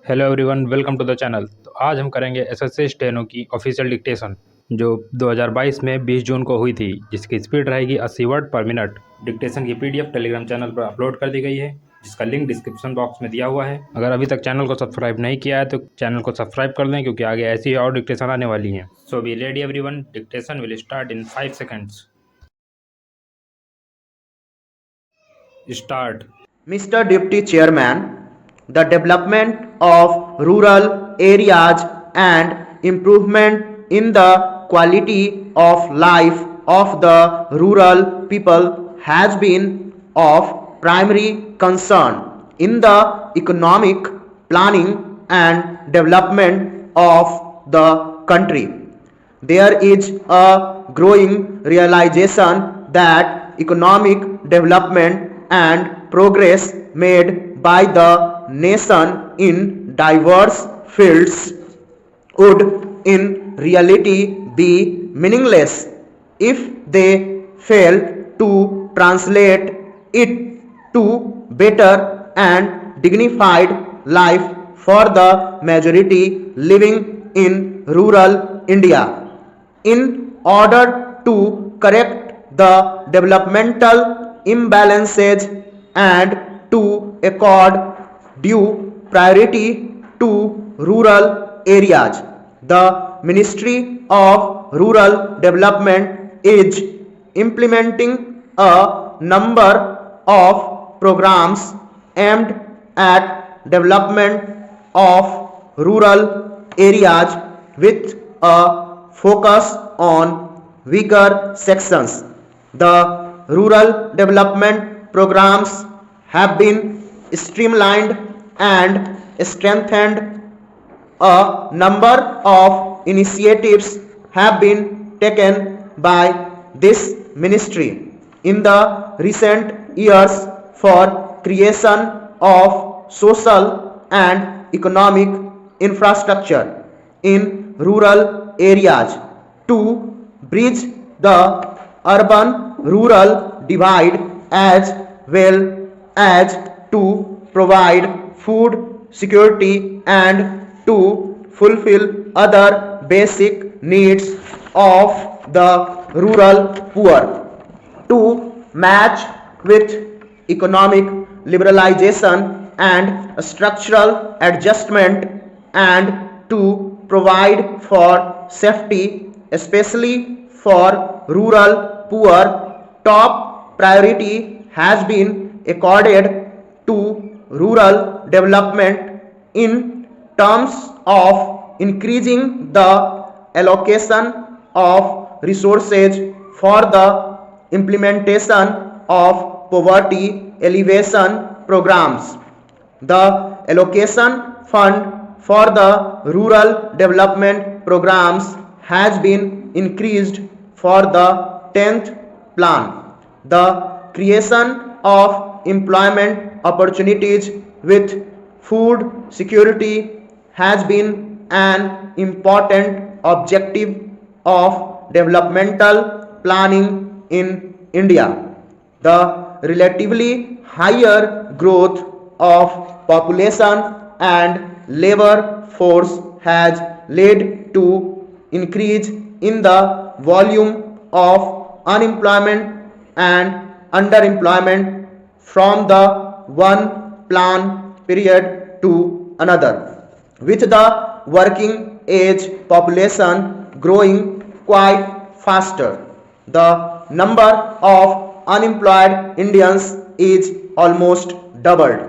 Hello everyone, welcome to the channel. तो आज हम करेंगे एसएससी स्टेनो की ऑफिशियल डिक्टेशन जो 2022 में 20 जून को हुई थी, जिसकी स्पीड रहेगी 80 वर्ड पर मिनट। डिक्टेशन की पीडीएफ टेलीग्राम चैनल पर अपलोड कर दी गई है, जिसका लिंक डिस्क्रिप्शन बॉक्स में दिया हुआ है। अगर अभी तक चैनल को सब्सक्राइब नहीं किया है तो चैनल को सब्सक्राइब कर लें, क्योंकि आगे ऐसी ही और डिक्टेशन आने वाली हैं। So be ready everyone, dictation will start in 5 seconds। Start. Mr. Deputy Chairman, the development of rural areas and improvement in the quality of life of the rural people has been of primary concern in the economic planning and development of the country. There is a growing realization that economic development and progress made by the nation in diverse fields would in reality be meaningless if they fail to translate it to better and dignified life for the majority living in rural India. In order to correct the developmental imbalances and to accord due priority to rural areas, the Ministry of Rural Development is implementing a number of programs aimed at development of rural areas with a focus on weaker sections. The rural development programs have been streamlined and strengthened. A number of initiatives have been taken by this ministry in the recent years for creation of social and economic infrastructure in rural areas to bridge the urban-rural divide, as well as to provide food security and to fulfill other basic needs of the rural poor. To match with economic liberalization and structural adjustment, and to provide for safety, especially for rural poor, top priority has been accorded to rural development in terms of increasing the allocation of resources for the implementation of poverty alleviation programs. The allocation fund for the rural development programs has been increased for the 10th plan. The creation of employment opportunities with food security has been an important objective of developmental planning in India. The relatively higher growth of population and labor force has led to increase in the volume of unemployment and underemployment from the one plan period to another, with the working age population growing quite faster. The number of unemployed Indians is almost doubled.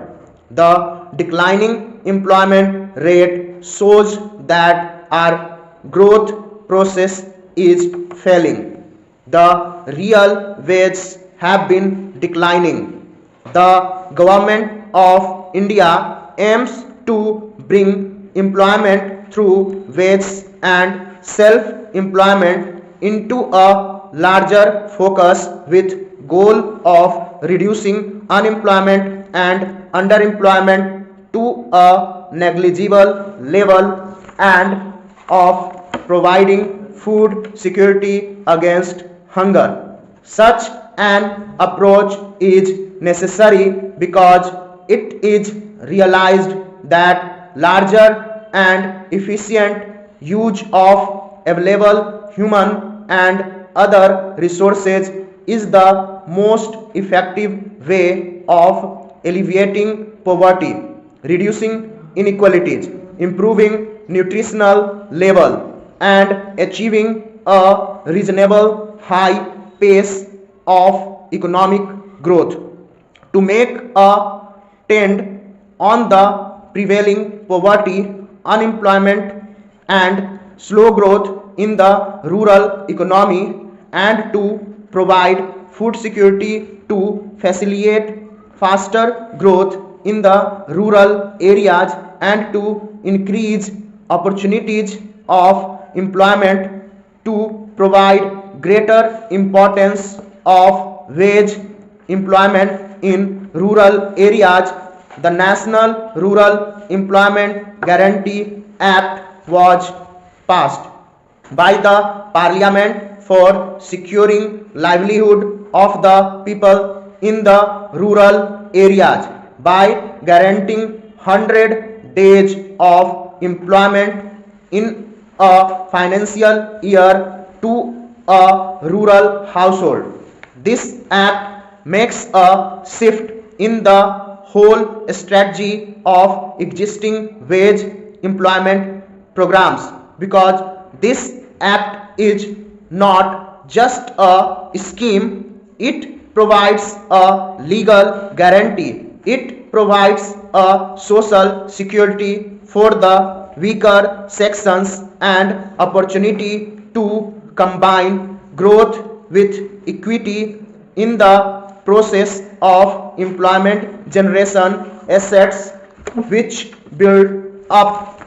The declining employment rate shows that our growth process is failing. The real wages have been declining. The government of India aims to bring employment through wage and self-employment into a larger focus with goal of reducing unemployment and underemployment to a negligible level and of providing food security against hunger. Such an approach is necessary because it is realized that larger and efficient use of available human and other resources is the most effective way of alleviating poverty, reducing inequalities, improving nutritional level, and achieving a reasonable high pace of economic growth. To make a dent on the prevailing poverty, unemployment, and slow growth in the rural economy, and to provide food security to facilitate faster growth in the rural areas, and to increase opportunities of employment, to provide greater importance of wage employment in rural areas, the National Rural Employment Guarantee Act was passed by the Parliament for securing livelihood of the people in the rural areas by guaranteeing 100 days of employment in a financial year to a rural household. This act makes a shift in the whole strategy of existing wage employment programs, because this act is not just a scheme, it provides a legal guarantee, it provides a social security for the weaker sections and opportunity to combine growth with equity in the process of employment generation, assets which build up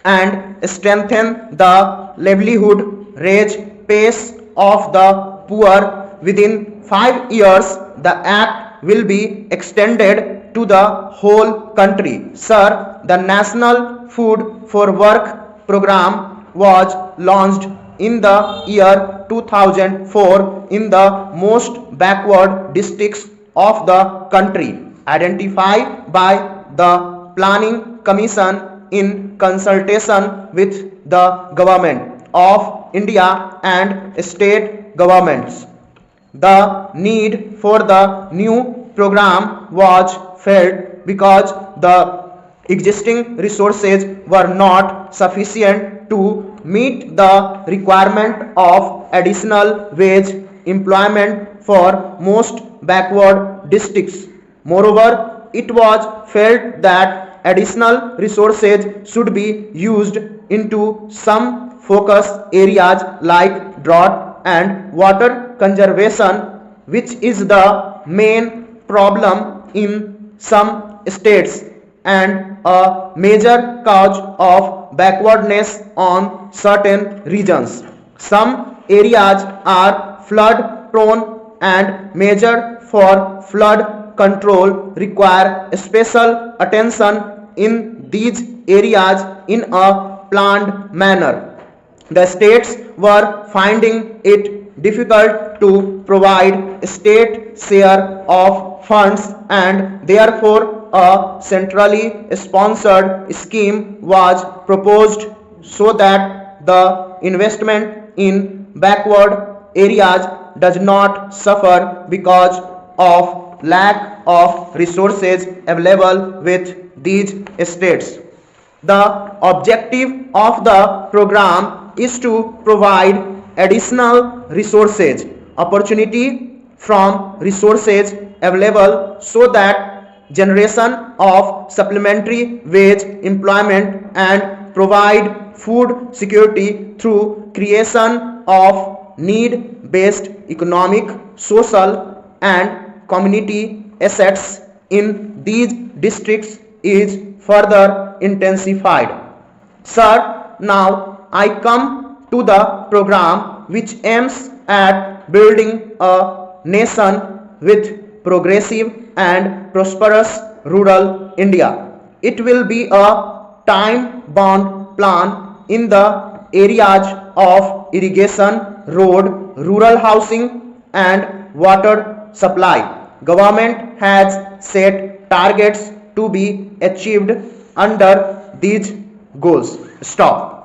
and strengthen the livelihood wage pace of the poor. Within 5 years, the act will be extended to the whole country. Sir, the National Food for Work program was launched in the year 2004 in the most backward districts of the country, identified by the Planning Commission in consultation with the Government of India and state governments. The need for the new program was felt because the existing resources were not sufficient to meet the requirement of additional wage employment for most backward districts. Moreover, it was felt that additional resources should be used into some focus areas like drought and water conservation, which is the main problem in some states and a major cause of backwardness on certain regions. Some areas are flood prone, and measures for flood control require special attention in these areas in a planned manner. The states were finding it difficult to provide state share of funds, and therefore a centrally sponsored scheme was proposed so that the investment in backward areas does not suffer because of lack of resources available with these states. The objective of the program is to provide additional resources, opportunity from resources available, so that generation of supplementary wage employment and provide food security through creation of need-based economic, social, and community assets in these districts is further intensified. Sir, now I come to the program which aims at building a nation with progressive and prosperous rural India. It will be a time-bound plan in the areas of irrigation, road, rural housing, and water supply. Government has set targets to be achieved under these goals. Stop.